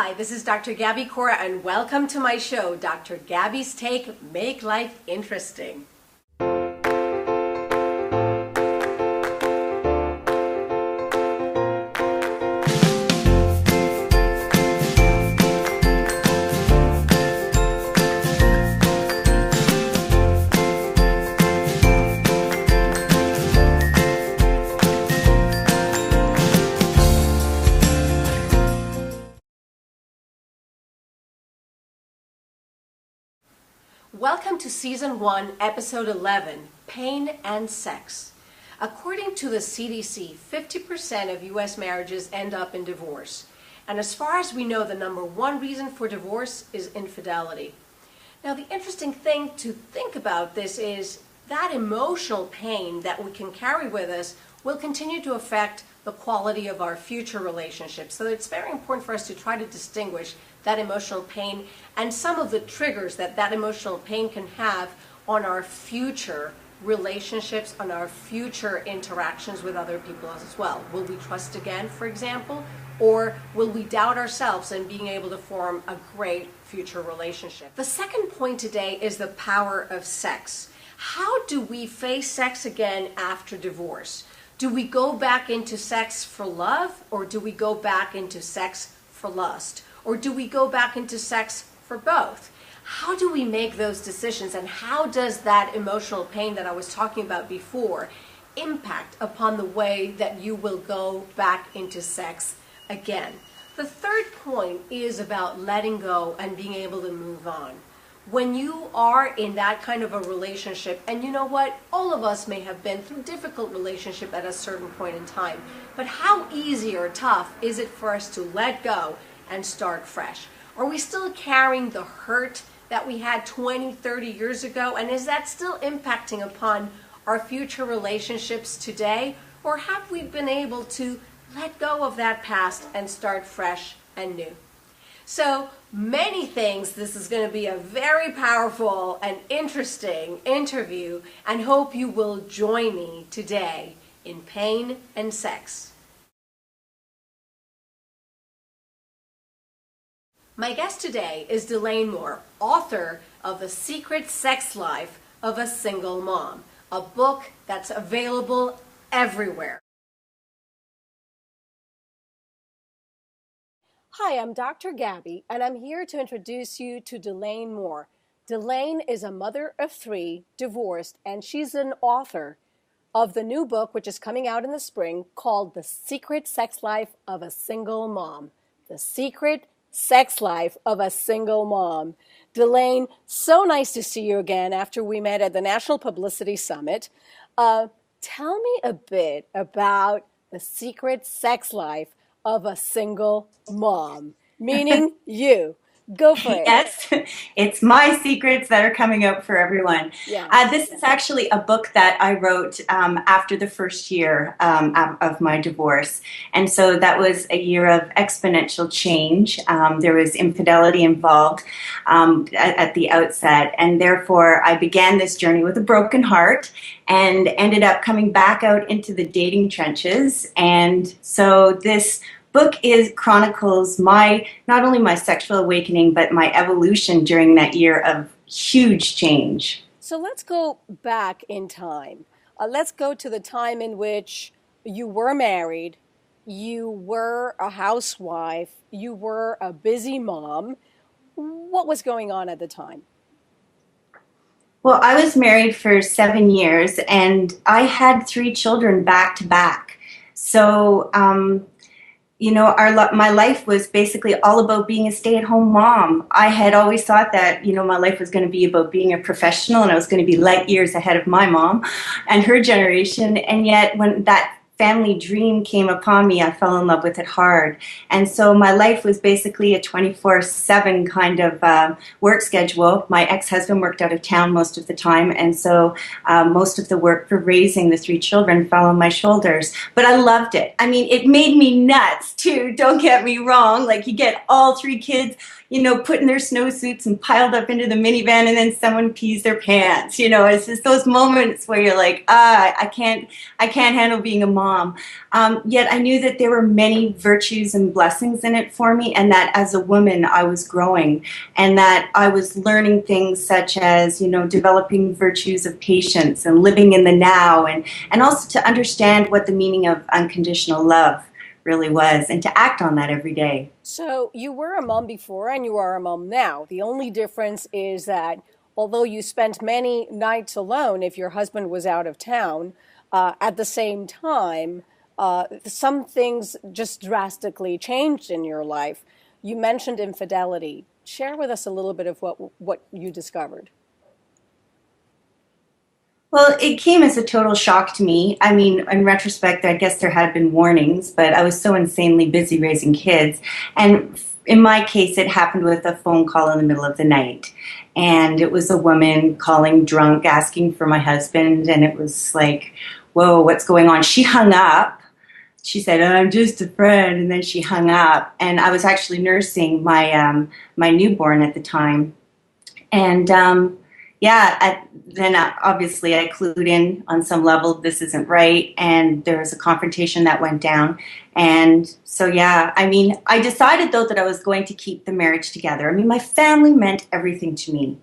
Hi, this is Dr. Gaby Cora, and welcome to my show, Dr. Gaby's Take, Make Life Interesting. Welcome to Season 1, Episode 11, Pain and Sex. According to the CDC, 50% of U.S. marriages end up in divorce. And as far as we know, the number one reason for divorce is infidelity. Now, the interesting thing to think about this is that emotional pain that we can carry with us will continue to affect the quality of our future relationships. So it's very important for us to try to distinguish that emotional pain and some of the triggers that that emotional pain can have on our future relationships, on our future interactions with other people as well. Will we trust again, for example, or will we doubt ourselves in being able to form a great future relationship? The second point today is the power of sex. How do we face sex again after divorce? Do we go back into sex for love, or do we go back into sex for lust? Or do we go back into sex for both? How do we make those decisions, and how does that emotional pain that I was talking about before impact upon the way that you will go back into sex again? The third point is about letting go and being able to move on. When you are in that kind of a relationship, and you know what, all of us may have been through difficult relationship at a certain point in time, but how easy or tough is it for us to let go and start fresh? Are we still carrying the hurt that we had 20, 30 years ago? And is that still impacting upon our future relationships today? Or have we been able to let go of that past and start fresh and new? So many things. This is going to be a very powerful and interesting interview, and hope you will join me today in Pain and Sex. My guest today is Delaine, author of The Secret Sex Life of a Single Mom, a book that's available everywhere. Hi, I'm Dr. Gaby, and I'm here to introduce you to Delaine Moore. Delaine is a mother of 3, divorced, and she's an author of the new book, which is coming out in the spring, called The Secret Sex Life of a Single Mom. The Secret Sex Life of a Single Mom. Delaine, so nice to see you again after we met at the National Publicity Summit. Tell me a bit about the secret sex life of a single mom, meaning you. Go for it. Yes, it's my secrets that are coming out for everyone. Yeah. This is actually a book that I wrote after the first year of my divorce. And so that was a year of exponential change. There was infidelity involved at the outset. And therefore, I began this journey with a broken heart and ended up coming back out into the dating trenches. And so this book chronicles not only my sexual awakening, but my evolution during that year of huge change. So let's go back in time. Let's go to the time in which you were married, you were a housewife, you were a busy mom. What was going on at the time? Well, I was married for 7 years, and I had 3 children back to back. So, my life was basically all about being a stay-at-home mom. I had always thought that, my life was going to be about being a professional, and I was going to be light years ahead of my mom and her generation. And yet when that family dream came upon me, I fell in love with it hard. And so my life was basically a 24/7 kind of work schedule. My ex-husband worked out of town most of the time, and so most of the work for raising the 3 children fell on my shoulders. But I loved it. I mean, it made me nuts too, don't get me wrong. Like, you get all 3 kids, put in their snowsuits and piled up into the minivan, and then someone pees their pants. It's just those moments where you're like, I can't handle being a mom. mom. Yet I knew that there were many virtues and blessings in it for me, and that as a woman I was growing, and that I was learning things such as, developing virtues of patience and living in the now, and also to understand what the meaning of unconditional love really was, and to act on that every day. So you were a mom before and you are a mom now. The only difference is that although you spent many nights alone if your husband was out of town, at the same time, some things just drastically changed in your life. You mentioned infidelity. Share with us a little bit of what you discovered. Well, it came as a total shock to me. I mean, in retrospect, I guess there had been warnings, but I was so insanely busy raising kids. And in my case, it happened with a phone call in the middle of the night. And it was a woman calling drunk, asking for my husband. And it was like, whoa, what's going on? She hung up. She said, "I'm just a friend." And then she hung up. And I was actually nursing my newborn at the time. And yeah, then obviously I clued in on some level, this isn't right. And there was a confrontation that went down. And so, yeah, I mean, I decided though that I was going to keep the marriage together. I mean, my family meant everything to me.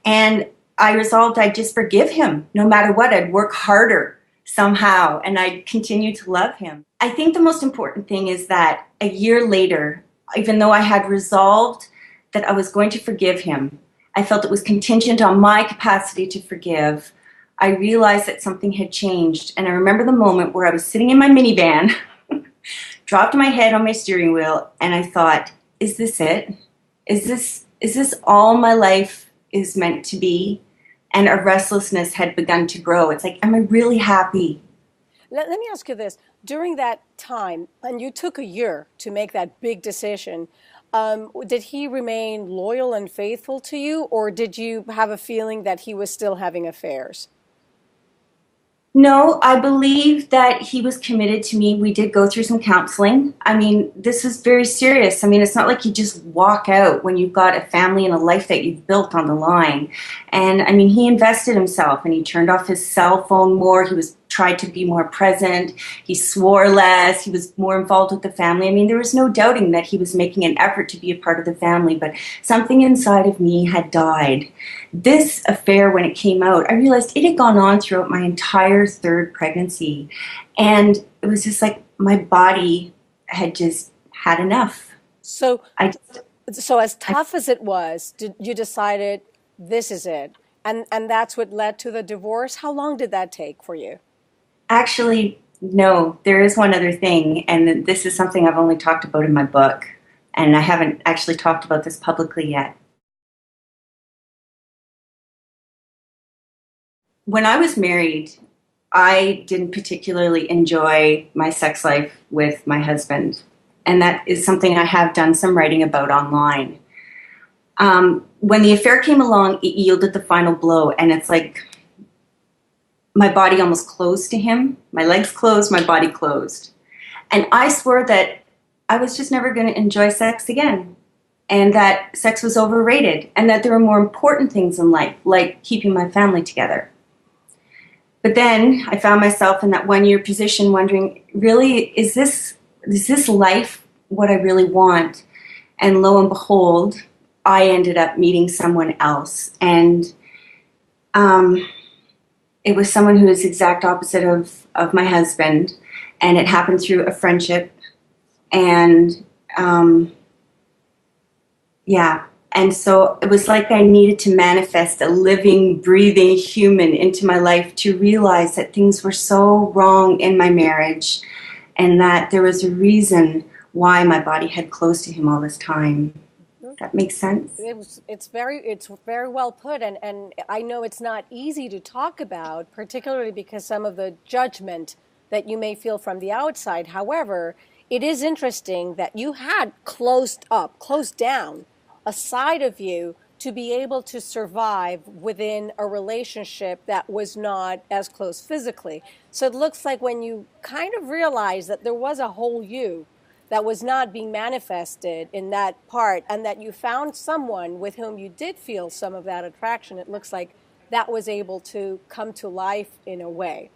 And I resolved I'd just forgive him no matter what. I'd work harder somehow and I'd continue to love him. I think the most important thing is that a year later, even though I had resolved that I was going to forgive him, I felt it was contingent on my capacity to forgive. I realized that something had changed. And I remember the moment where I was sitting in my minivan, dropped my head on my steering wheel, and I thought, is this it? Is this all my life is meant to be? And a restlessness had begun to grow. It's like, am I really happy? Let me ask you this. During that time, and you took a year to make that big decision, did he remain loyal and faithful to you, or did you have a feeling that he was still having affairs? No, I believe that he was committed to me. We did go through some counseling. I mean, this is very serious. I mean, it's not like you just walk out when you've got a family and a life that you've built on the line. And I mean, he invested himself and he turned off his cell phone more. He was tried to be more present. He swore less. He was more involved with the family. I mean, there was no doubting that he was making an effort to be a part of the family, but something inside of me had died. This affair, when it came out, I realized it had gone on throughout my entire third pregnancy. And it was just like my body had just had enough. So, I just, so as tough as it was, you decided this is it, and that's what led to the divorce. How long did that take for you? Actually, no, there is one other thing, and this is something I've only talked about in my book, and I haven't actually talked about this publicly yet. When I was married, I didn't particularly enjoy my sex life with my husband, and that is something I have done some writing about online. When the affair came along, it yielded the final blow, and it's like my body almost closed to him. My legs closed, my body closed. And I swore that I was just never going to enjoy sex again, and that sex was overrated, and that there were more important things in life, like keeping my family together. But then I found myself in that 1 year position wondering, really, is this life what I really want? And lo and behold, I ended up meeting someone else. And it was someone who is the exact opposite of my husband. And it happened through a friendship. And yeah. And so it was like I needed to manifest a living, breathing human into my life to realize that things were so wrong in my marriage and that there was a reason why my body had closed to him all this time. That makes sense? It's very well put, and I know it's not easy to talk about, particularly because some of the judgment that you may feel from the outside. However, it is interesting that you had closed down a side of you to be able to survive within a relationship that was not as close physically. So it looks like when you kind of realized that there was a whole you that was not being manifested in that part, and that you found someone with whom you did feel some of that attraction, it looks like that was able to come to life in a way.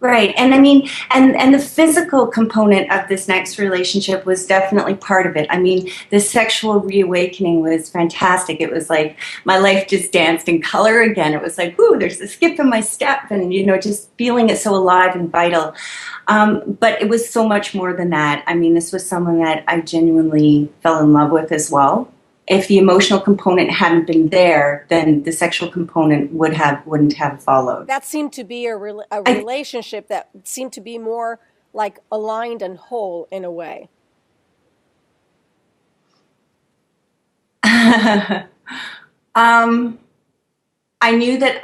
Right. And I mean, and the physical component of this next relationship was definitely part of it. I mean, the sexual reawakening was fantastic. It was like my life just danced in color again. It was like, ooh, there's a skip in my step, and just feeling it so alive and vital. But it was so much more than that. I mean, this was someone that I genuinely fell in love with as well. If the emotional component hadn't been there, then the sexual component wouldn't have followed. That seemed to be a I, relationship that seemed to be more like aligned and whole in a way. um, I knew that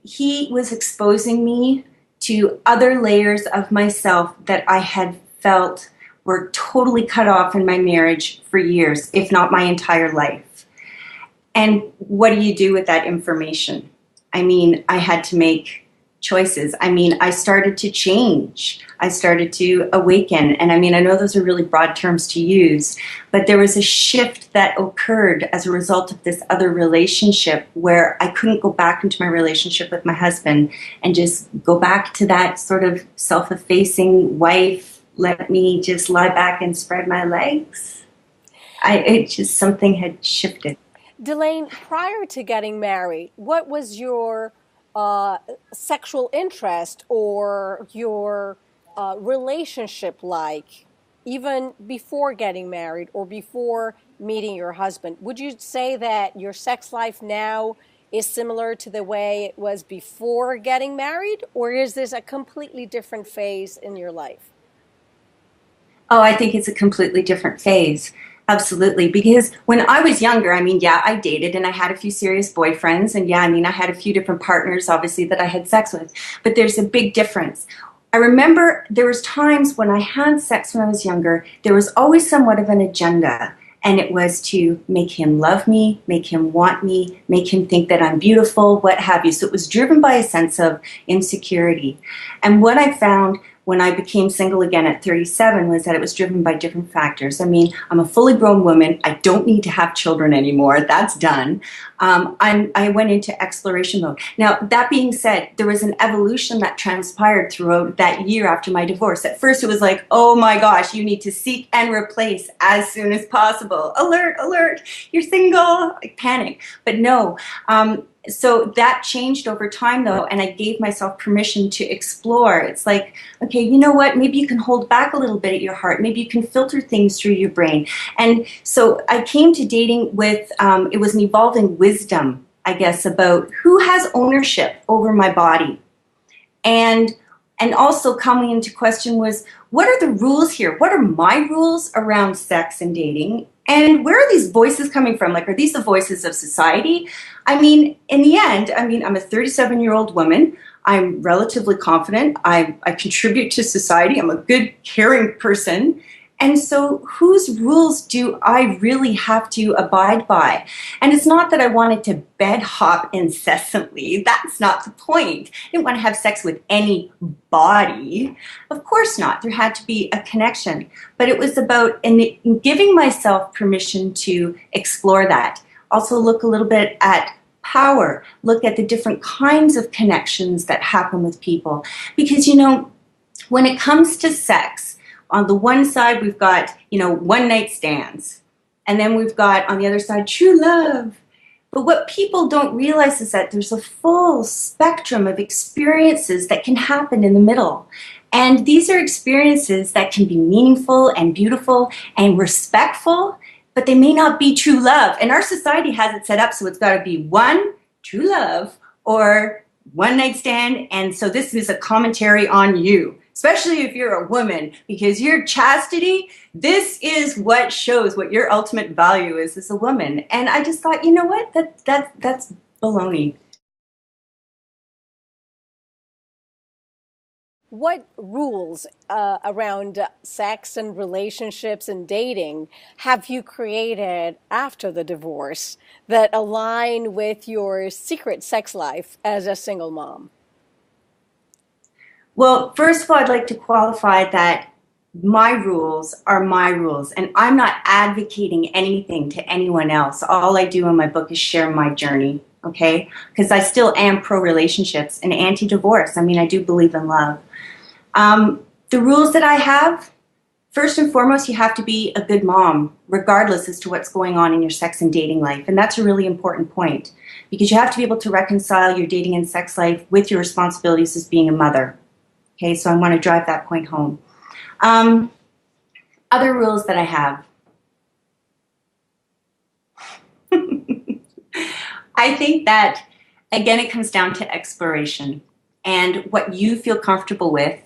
he was exposing me to other layers of myself that I had felt were totally cut off in my marriage for years, if not my entire life. And what do you do with that information? I mean, I had to make choices. I mean, I started to change. I started to awaken. And I mean, I know those are really broad terms to use, but there was a shift that occurred as a result of this other relationship where I couldn't go back into my relationship with my husband and just go back to that sort of self-effacing wife, let me just lie back and spread my legs. It just, something had shifted. Delaine, prior to getting married, what was your sexual interest or your relationship like, even before getting married or before meeting your husband? Would you say that your sex life now is similar to the way it was before getting married, or is this a completely different phase in your life? Oh, I think it's a completely different phase. Absolutely. Because when I was younger, I mean, yeah, I dated and I had a few serious boyfriends. And yeah, I mean, I had a few different partners, obviously, that I had sex with. But there's a big difference. I remember there was times when I had sex when I was younger, there was always somewhat of an agenda. And it was to make him love me, make him want me, make him think that I'm beautiful, what have you. So it was driven by a sense of insecurity. And what I found when I became single again at 37 was that it was driven by different factors. I mean, I'm a fully grown woman. I don't need to have children anymore. That's done. I went into exploration mode. Now, that being said, there was an evolution that transpired throughout that year after my divorce. At first, it was like, oh my gosh, you need to seek and replace as soon as possible. Alert, alert, you're single. I panic. But no. So that changed over time, though, and I gave myself permission to explore. It's like, okay, you know what? Maybe you can hold back a little bit at your heart. Maybe you can filter things through your brain. And so I came to dating with, it was an evolving wisdom, I guess, about who has ownership over my body. And also coming into question was, what are the rules here? What are my rules around sex and dating? And where are these voices coming from? Like, are these the voices of society? I mean, in the end, I mean, I'm a 37-year-old woman. I'm relatively confident. I contribute to society. I'm a good, caring person. And so whose rules do I really have to abide by? And it's not that I wanted to bed hop incessantly. That's not the point. I didn't want to have sex with anybody. Of course not. There had to be a connection. But it was about in giving myself permission to explore that. Also look a little bit at power. Look at the different kinds of connections that happen with people. Because, when it comes to sex, on the one side, we've got, one night stands. And then we've got, on the other side, true love. But what people don't realize is that there's a full spectrum of experiences that can happen in the middle. And these are experiences that can be meaningful and beautiful and respectful, but they may not be true love. And our society has it set up so it's got to be one, true love, or one night stand. And so this is a commentary on you, especially if you're a woman, because your chastity, this is what shows what your ultimate value is as a woman. And I just thought, you know what, that's baloney. What rules around sex and relationships and dating have you created after the divorce that align with your secret sex life as a single mom? Well, first of all, I'd like to qualify that my rules are my rules, and I'm not advocating anything to anyone else. All I do in my book is share my journey, okay? Because I still am pro-relationships and anti-divorce. I mean, I do believe in love. The rules that I have, first and foremost, you have to be a good mom, regardless as to what's going on in your sex and dating life. And that's a really important point because you have to be able to reconcile your dating and sex life with your responsibilities as being a mother. Okay, so I want to drive that point home. Other rules that I have. I think that, again, it comes down to exploration and what you feel comfortable with.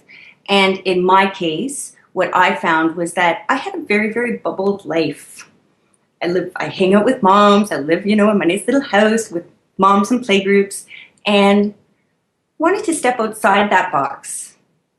And in my case, what I found was that I had a very, very bubbled life. I hang out with moms. I live, in my nice little house with moms and playgroups, and wanted to step outside that box.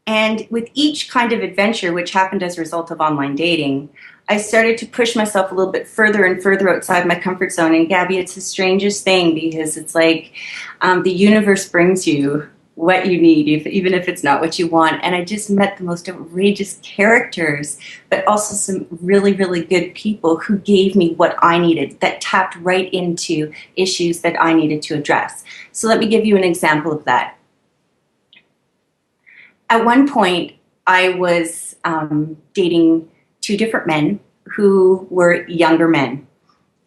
And with each kind of adventure, which happened as a result of online dating, I started to push myself a little bit further and further outside my comfort zone. And Gaby, it's the strangest thing because it's like the universe brings you what you need, even if it's not what you want. And I just met the most outrageous characters, but also some really, really good people who gave me what I needed, that tapped right into issues that I needed to address. So let me give you an example of that. At one point, I was dating two different men who were younger men.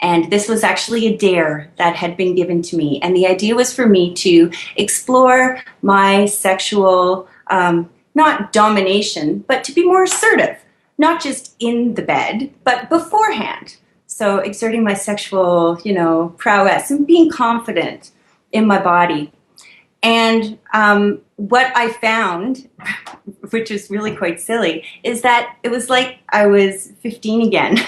And this was actually a dare that had been given to me. And the idea was for me to explore my sexual, not domination, but to be more assertive, not just in the bed, but beforehand. So exerting my sexual, prowess and being confident in my body. And what I found, which is really quite silly, is that it was like I was 15 again.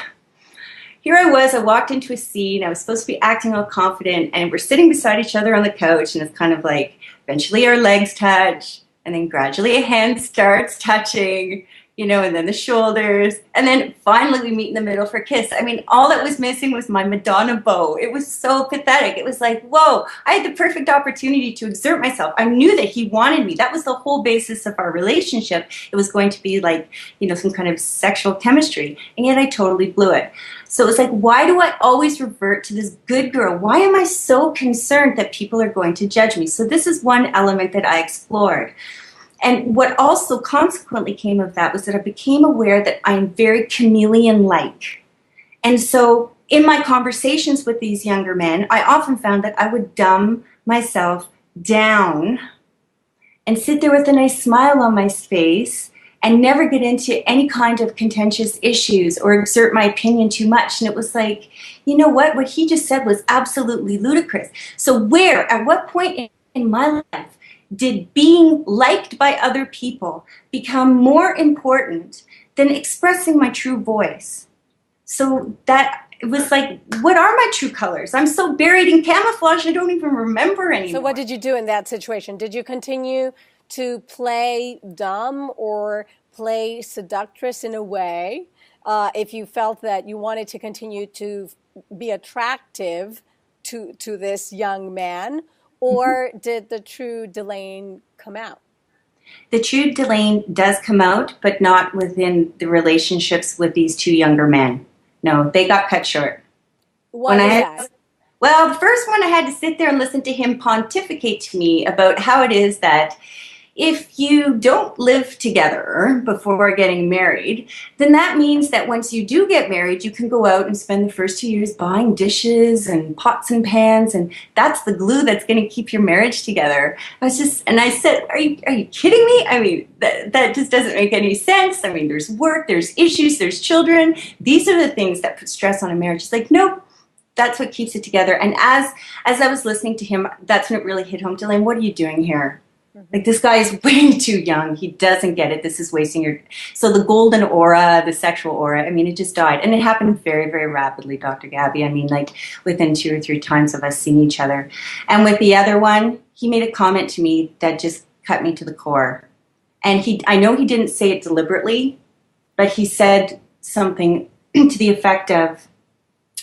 Here I walked into a scene, I was supposed to be acting all confident, and we're sitting beside each other on the couch, and it's kind of like, eventually our legs touch, and then gradually a hand starts touching, and then the shoulders, and then finally we meet in the middle for a kiss. I mean, all that was missing was my Madonna bow. It was so pathetic. It was like, whoa, I had the perfect opportunity to exert myself. I knew that he wanted me. That was the whole basis of our relationship. It was going to be like, some kind of sexual chemistry, and yet I totally blew it. So it was like, why do I always revert to this good girl? Why am I so concerned that people are going to judge me? So this is one element that I explored. And what also consequently came of that was that I became aware that I'm very chameleon-like. And so in my conversations with these younger men, I often found that I would dumb myself down and sit there with a nice smile on my face and never get into any kind of contentious issues or exert my opinion too much. And it was like, what he just said was absolutely ludicrous. So at what point in my life did being liked by other people become more important than expressing my true voice? So that it was like, what are my true colors? I'm so buried in camouflage, I don't even remember anymore. So what did you do in that situation? Did you continue to play dumb or play seductress in a way if you felt that you wanted to continue to be attractive to this young man? Or did the true Delaine come out? The true Delaine does come out, but not within the relationships with these two younger men. No, they got cut short. Why was that? Well, the first one I had to sit there and listen to him pontificate to me about how it is that if you don't live together before getting married, then that means that once you do get married, you can go out and spend the first 2 years buying dishes and pots and pans, and that's the glue that's going to keep your marriage together. I said, are you kidding me? I mean, that just doesn't make any sense. I mean, there's work, there's issues, there's children. These are the things that put stress on a marriage. It's like, nope. That's what keeps it together. And as I was listening to him, that's when it really hit home. Delaine, what are you doing here? Like, this guy is way too young. He doesn't get it. This is wasting your... So the golden aura, the sexual aura, I mean, it just died. And it happened very, very rapidly, Dr. Gaby. I mean, like, within 2 or 3 times of us seeing each other. And with the other one, he made a comment to me that just cut me to the core. And I know he didn't say it deliberately, but he said something to the effect of,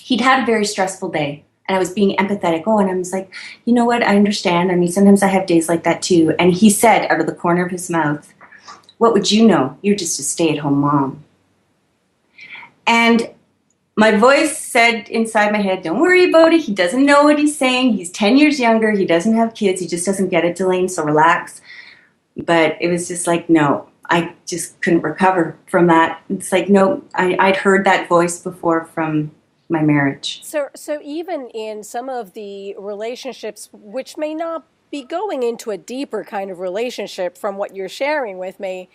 he'd had a very stressful day. And I was being empathetic. And I was like, you know what? I understand. I mean, sometimes I have days like that too. And he said out of the corner of his mouth, what would you know? You're just a stay-at-home mom. And my voice said inside my head, don't worry about it. He doesn't know what he's saying. He's 10 years younger. He doesn't have kids. He just doesn't get it, Delaine, so relax. But it was just like, no, I just couldn't recover from that. It's like, no, I'd heard that voice before from my marriage. So even in some of the relationships, which may not be going into a deeper kind of relationship from what you're sharing with me,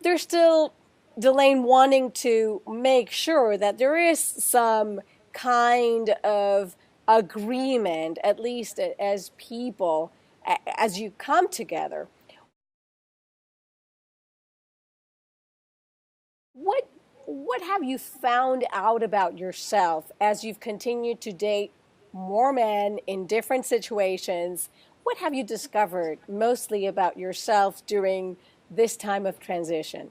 there's still Delaine wanting to make sure that there is some kind of agreement, at least as people, as you come together. What what have you found out about yourself as you've continued to date more men in different situations? What have you discovered mostly about yourself during this time of transition?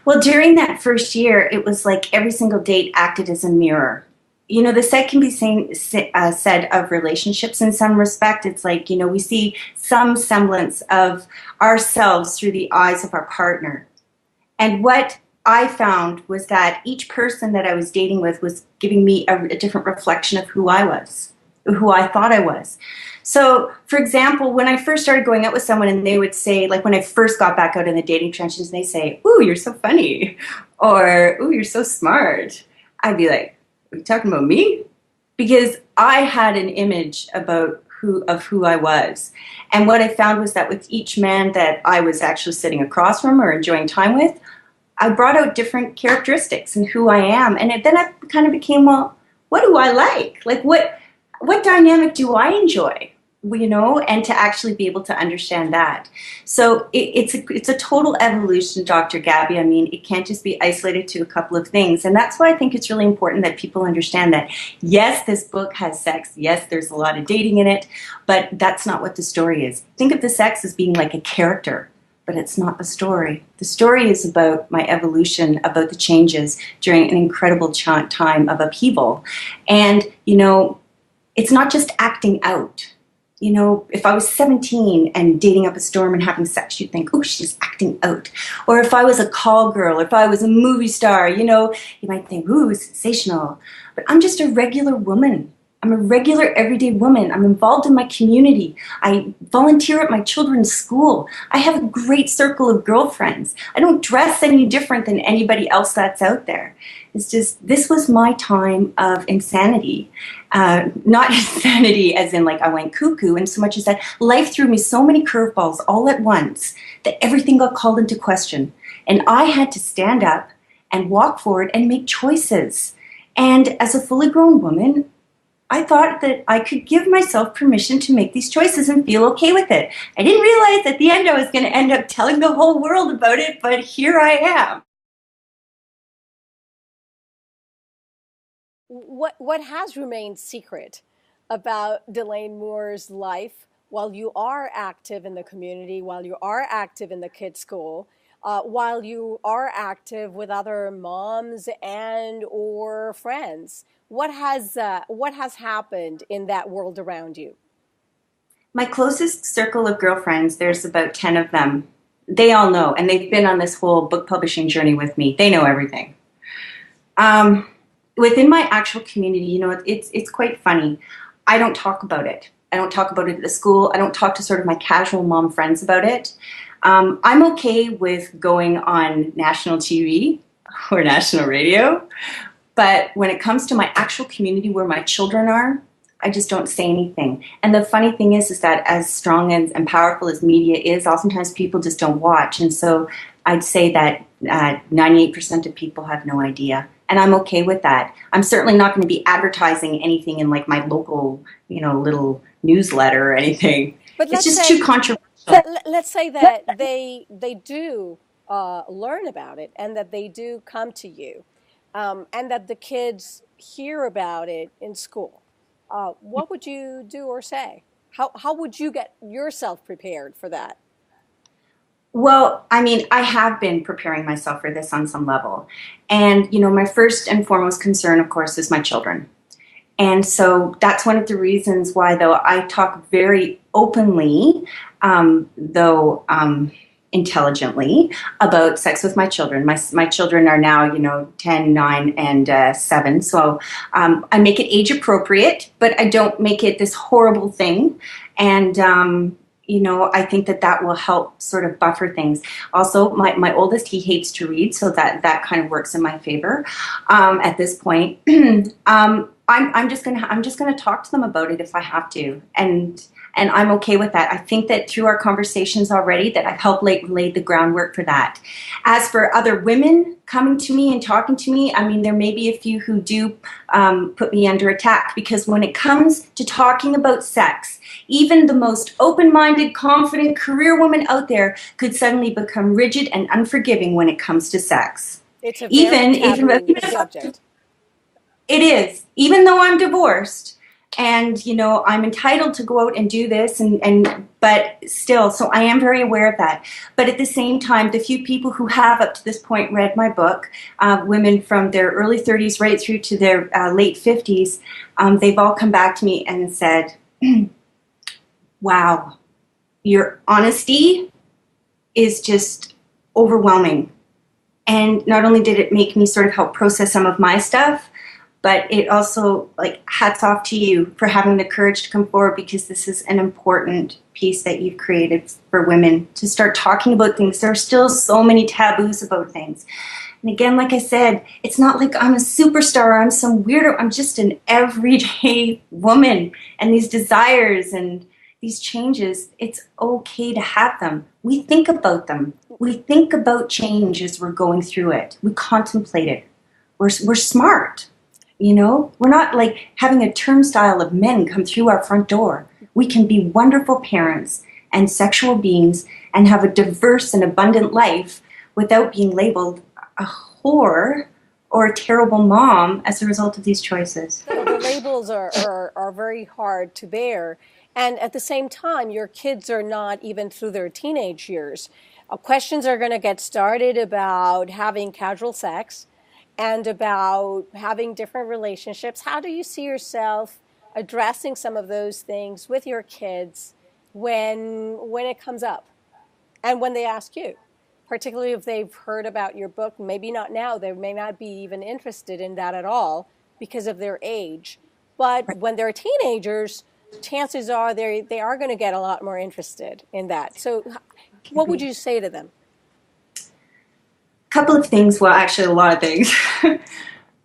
Well, during that first year, it was like every single date acted as a mirror. You know, the same can be said of relationships in some respect. It's like, you know, we see some semblance of ourselves through the eyes of our partner. And what I found was that each person that I was dating with was giving me a different reflection of who I was, who I thought I was. So, for example, when I first started going out with someone and they would say, like when I first got back out in the dating trenches, they say, "Ooh, you're so funny," or "Ooh, you're so smart," I'd be like, "Are you talking about me?" Because I had an image about who I was. And what I found was that with each man that I was actually sitting across from or enjoying time with, I brought out different characteristics and who I am. And then I kind of became, well, what do I like? Like what dynamic do I enjoy? You know, and to actually be able to understand that. So it's a total evolution, Dr. Gaby. I mean, it can't just be isolated to a couple of things. And that's why I think it's really important that people understand that, yes, this book has sex. Yes, there's a lot of dating in it, but that's not what the story is. Think of the sex as being like a character, but it's not the story. The story is about my evolution, about the changes during an incredible time of upheaval. And, you know, it's not just acting out. You know, if I was 17 and dating up a storm and having sex, you'd think, oh, she's acting out. Or if I was a call girl, if I was a movie star, you know, you might think, ooh, sensational. But I'm just a regular woman. I'm a regular everyday woman. I'm involved in my community. I volunteer at my children's school. I have a great circle of girlfriends. I don't dress any different than anybody else that's out there. It's just, this was my time of insanity. Not insanity as in like I went cuckoo, and so much as that life threw me so many curveballs all at once that everything got called into question. And I had to stand up and walk forward and make choices. And as a fully grown woman, I thought that I could give myself permission to make these choices and feel okay with it. I didn't realize at the end I was going to end up telling the whole world about it, but here I am. What has remained secret about Delaine Moore's life while you are active in the community, while you are active in the kids' school, while you are active with other moms and or friends? What has happened in that world around you? My closest circle of girlfriends, there's about 10 of them. They all know, and they've been on this whole book publishing journey with me. They know everything. Within my actual community, you know, it's quite funny. I don't talk about it. I don't talk about it at the school. I don't talk to sort of my casual mom friends about it. I'm okay with going on national TV or national radio, but when it comes to my actual community where my children are, I just don't say anything. And the funny thing is that as strong and powerful as media is, oftentimes people just don't watch. And so I'd say that 98% of people have no idea. And I'm okay with that. I'm certainly not going to be advertising anything in like my local, you know, little newsletter or anything. But It's let's just say too controversial. let's say that they do learn about it and that they do come to you, and that the kids hear about it in school. What would you do or say? How would you get yourself prepared for that? Well, I mean, I have been preparing myself for this on some level. And, you know, my first and foremost concern, of course, is my children. And so that's one of the reasons why, though, I talk very openly, though intelligently, about sex with my children. My children are now, you know, 10, 9, and 7. So I make it age appropriate, but I don't make it this horrible thing. And I think that that will help sort of buffer things. Also, my oldest, he hates to read, so that kind of works in my favor at this point. I'm just gonna talk to them about it if I have to, and I'm okay with that. I think that through our conversations already, that I've helped lay the groundwork for that. As for other women coming to me and talking to me, I mean, there may be a few who do put me under attack, because when it comes to talking about sex, even the most open-minded, confident career woman out there could suddenly become rigid and unforgiving when it comes to sex. It's a very Even taboo subject. it is, even though I'm divorced, and I'm entitled to go out and do this, and but still, so I am very aware of that. But at the same time, the few people who have up to this point read my book, women from their early 30s right through to their late 50s, they've all come back to me and said, wow, your honesty is just overwhelming. And not only did it make me sort of help process some of my stuff, but it also, like, hats off to you for having the courage to come forward, because this is an important piece that you've created for women to start talking about things. There are still so many taboos about things. And again, like I said, it's not like I'm a superstar, I'm some weirdo. I'm just an everyday woman. And these desires and these changes, it's okay to have them. We think about them. We think about change as we're going through it. We contemplate it. We're smart. We're not like having a turnstile of men come through our front door. We can be wonderful parents and sexual beings and have a diverse and abundant life without being labeled a whore or a terrible mom as a result of these choices. The labels are very hard to bear. And at the same time, your kids are not even through their teenage years. Questions are going to get started about having casual sex and about having different relationships. How do you see yourself addressing some of those things with your kids when it comes up and when they ask you? Particularly if they've heard about your book, maybe not now, they may not be even interested in that at all because of their age. But when they're teenagers, chances are they are going to get a lot more interested in that. So what would you say to them? Couple of things, well, actually a lot of things.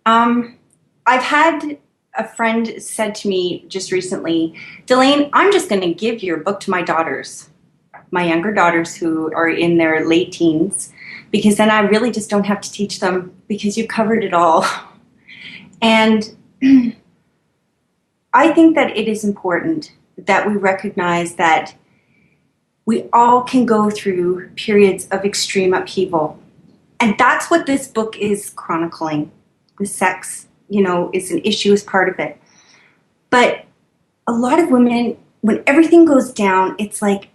I've had a friend said to me just recently, Delaine, I'm just going to give your book to my daughters, my younger daughters who are in their late teens, because then I really just don't have to teach them, because you covered it all. And I think that it is important that we recognize that we all can go through periods of extreme upheaval. And that's what this book is chronicling. The sex, is an issue, is part of it. But a lot of women, when everything goes down, it's like,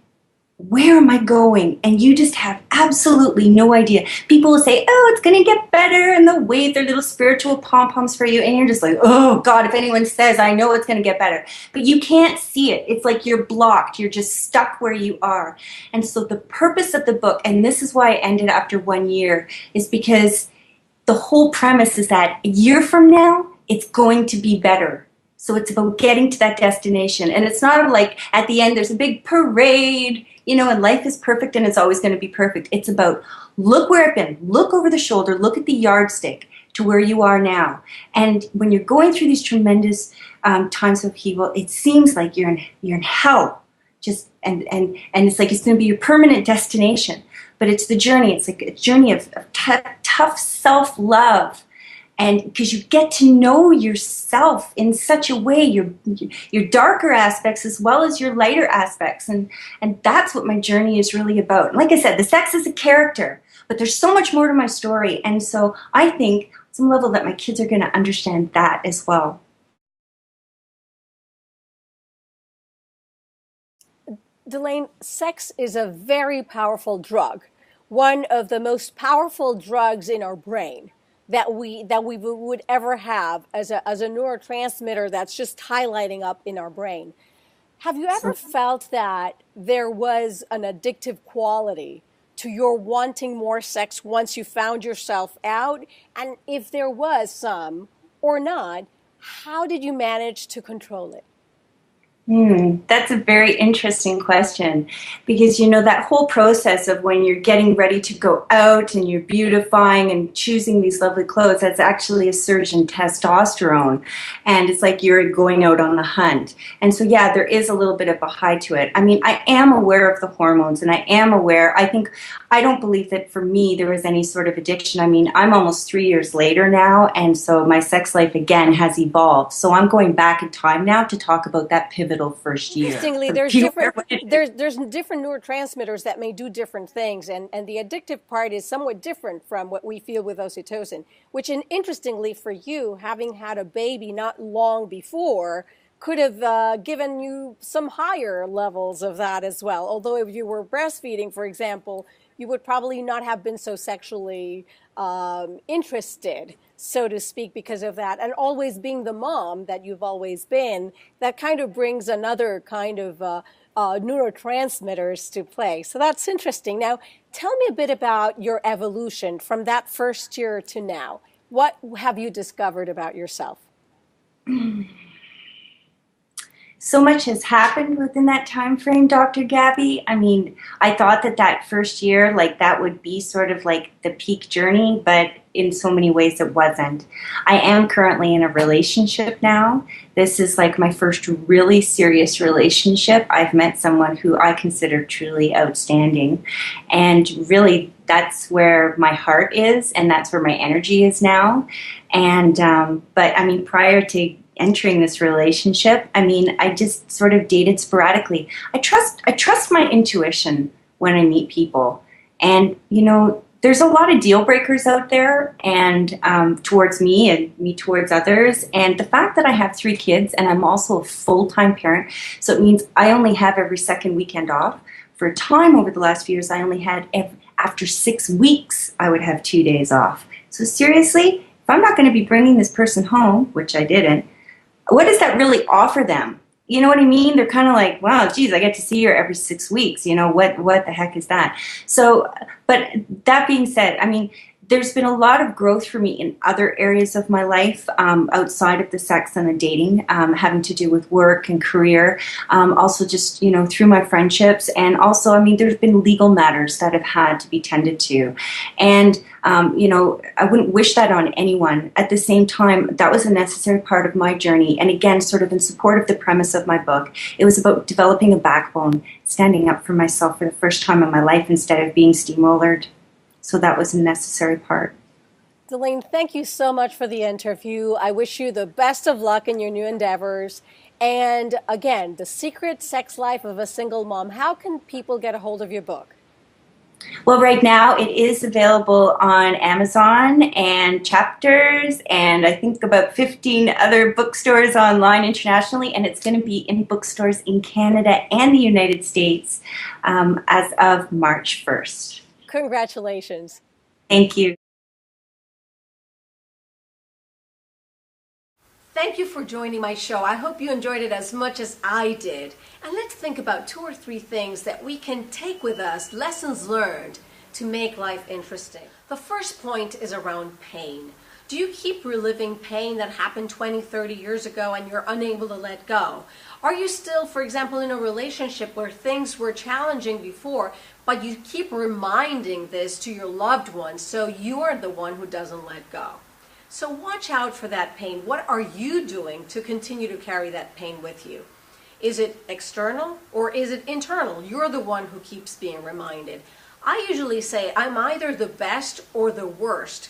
where am I going? And you just have absolutely no idea. People will say, oh, it's going to get better, and they'll wave their little spiritual pom-poms for you, and you're just like, oh, God, if anyone says, I know it's going to get better. But you can't see it. It's like you're blocked. You're just stuck where you are. And so the purpose of the book, and this is why I ended after 1 year, is because the whole premise is that a year from now, it's going to be better. So it's about getting to that destination. And it's not like at the end there's a big parade, and life is perfect and it's always going to be perfect. It's about, look where I've been, look over the shoulder, look at the yardstick to where you are now. And when you're going through these tremendous times of upheaval, it seems like you're in hell. And it's like it's going to be your permanent destination. But it's the journey. It's like a journey of tough self-love. And because you get to know yourself in such a way, your darker aspects as well as your lighter aspects. And that's what my journey is really about. And like I said, the sex is a character, but there's so much more to my story. And so I think on some level that my kids are going to understand that as well. Delaine, sex is a very powerful drug, one of the most powerful drugs in our brain that we would ever have as a neurotransmitter that's just highlighting up in our brain. Have you ever felt that there was an addictive quality to your wanting more sex once you found yourself out? And if there was some or not, how did you manage to control it? That's a very interesting question because, that whole process of when you're getting ready to go out and you're beautifying and choosing these lovely clothes, that's actually a surge in testosterone. And it's like you're going out on the hunt. And so, yeah, there is a little bit of a high to it. I mean, I am aware of the hormones and I am aware. I don't believe that for me there was any sort of addiction. I mean, I'm almost 3 years later now. And so my sex life again has evolved. So I'm going back in time now to talk about that pivotal first year. Interestingly, there's different neurotransmitters that may do different things, and the addictive part is somewhat different from what we feel with oxytocin, which interestingly for you, having had a baby not long before, could have given you some higher levels of that as well. Although if you were breastfeeding, for example, you would probably not have been so sexually interested, so to speak, because of that. And always being the mom that you've always been, that kind of brings another kind of neurotransmitters to play. So that's interesting. Now, tell me a bit about your evolution from that first year to now. What have you discovered about yourself? So much has happened within that time frame, Dr. Gaby. I mean, I thought that first year, like that would be sort of like the peak journey, but in so many ways it wasn't. I am currently in a relationship now. This is like my first really serious relationship. I've met someone who I consider truly outstanding. And really, that's where my heart is, and that's where my energy is now. And, but I mean, prior to entering this relationship, I mean, I just sort of dated sporadically. I trust my intuition when I meet people. And, there's a lot of deal breakers out there and towards me and me towards others. And the fact that I have 3 kids and I'm also a full-time parent, so it means I only have every second weekend off. For a time over the last few years, I only had, after 6 weeks, I would have 2 days off. So seriously, if I'm not going to be bringing this person home, which I didn't, what does that really offer them? You know what I mean? They're kind of like, wow, geez, I get to see her every 6 weeks. What the heck is that? So, but that being said, I mean, there's been a lot of growth for me in other areas of my life outside of the sex and the dating, having to do with work and career. Also just, through my friendships. And also, I mean, there's been legal matters that have had to be tended to. And, I wouldn't wish that on anyone. At the same time, that was a necessary part of my journey. And again, sort of in support of the premise of my book, it was about developing a backbone, standing up for myself for the first time in my life instead of being steamrollered. So that was a necessary part. Delaine, thank you so much for the interview. I wish you the best of luck in your new endeavors. And again, The Secret Sex Life of a Single Mom. How can people get a hold of your book? Well, right now it is available on Amazon and Chapters and I think about 15 other bookstores online internationally, and it's going to be in bookstores in Canada and the United States as of March 1st. Congratulations. Thank you. Thank you for joining my show. I hope you enjoyed it as much as I did. And let's think about 2 or 3 things that we can take with us, lessons learned, to make life interesting. The first point is around pain. Do you keep reliving pain that happened 20, 30 years ago and you're unable to let go? Are you still, for example, in a relationship where things were challenging before, but you keep reminding this to your loved ones so you are the one who doesn't let go? So watch out for that pain. What are you doing to continue to carry that pain with you? Is it external or is it internal? You're the one who keeps being reminded. I usually say I'm either the best or the worst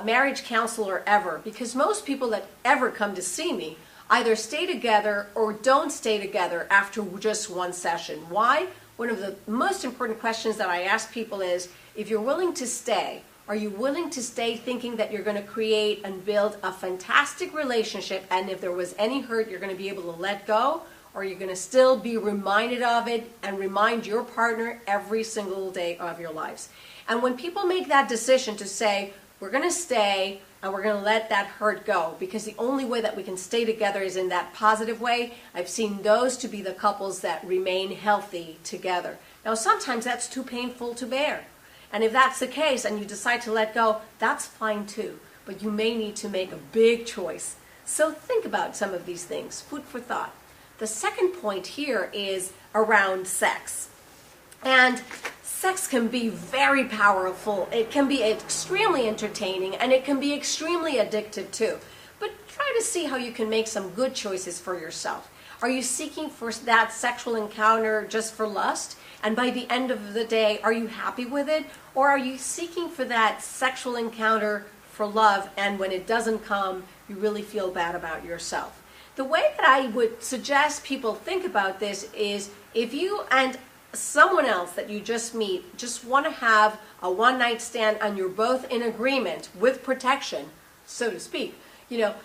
marriage counselor ever, because most people that ever come to see me either stay together or don't stay together after just one session. Why? One of the most important questions that I ask people is, if you're willing to stay, are you willing to stay thinking that you're going to create and build a fantastic relationship, and if there was any hurt, you're going to be able to let go? Or are you going to still be reminded of it and remind your partner every single day of your lives? And when people make that decision to say, we're going to stay and we're going to let that hurt go, because the only way that we can stay together is in that positive way, I've seen those to be the couples that remain healthy together. Now, sometimes that's too painful to bear. And if that's the case and you decide to let go, that's fine too. But you may need to make a big choice. So think about some of these things. Food for thought. The second point here is around sex. And sex can be very powerful. It can be extremely entertaining, and it can be extremely addictive too. But try to see how you can make some good choices for yourself. Are you seeking for that sexual encounter just for lust? And by the end of the day, are you happy with it? Or are you seeking for that sexual encounter for love, and when it doesn't come, you really feel bad about yourself? The way that I would suggest people think about this is, if you and someone else that you just meet just want to have a one-night stand and you're both in agreement with protection, so to speak,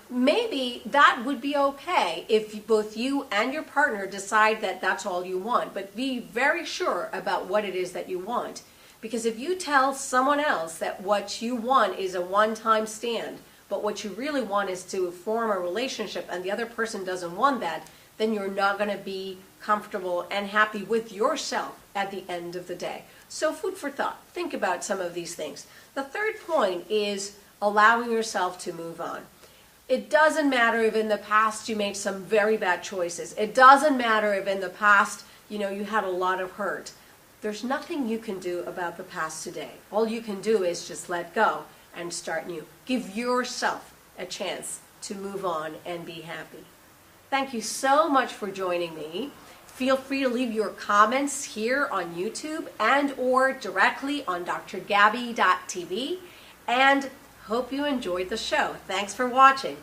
maybe that would be okay if both you and your partner decide that that's all you want. But be very sure about what it is that you want. Because if you tell someone else that what you want is a one-time stand, but what you really want is to form a relationship, and the other person doesn't want that, then you're not going to be comfortable and happy with yourself at the end of the day. So food for thought. Think about some of these things. The third point is allowing yourself to move on. It doesn't matter if in the past you made some very bad choices. It doesn't matter if in the past, you had a lot of hurt. There's nothing you can do about the past today. All you can do is just let go and start new. Give yourself a chance to move on and be happy. Thank you so much for joining me. Feel free to leave your comments here on YouTube and or directly on drgaby.tv, and hope you enjoyed the show. Thanks for watching.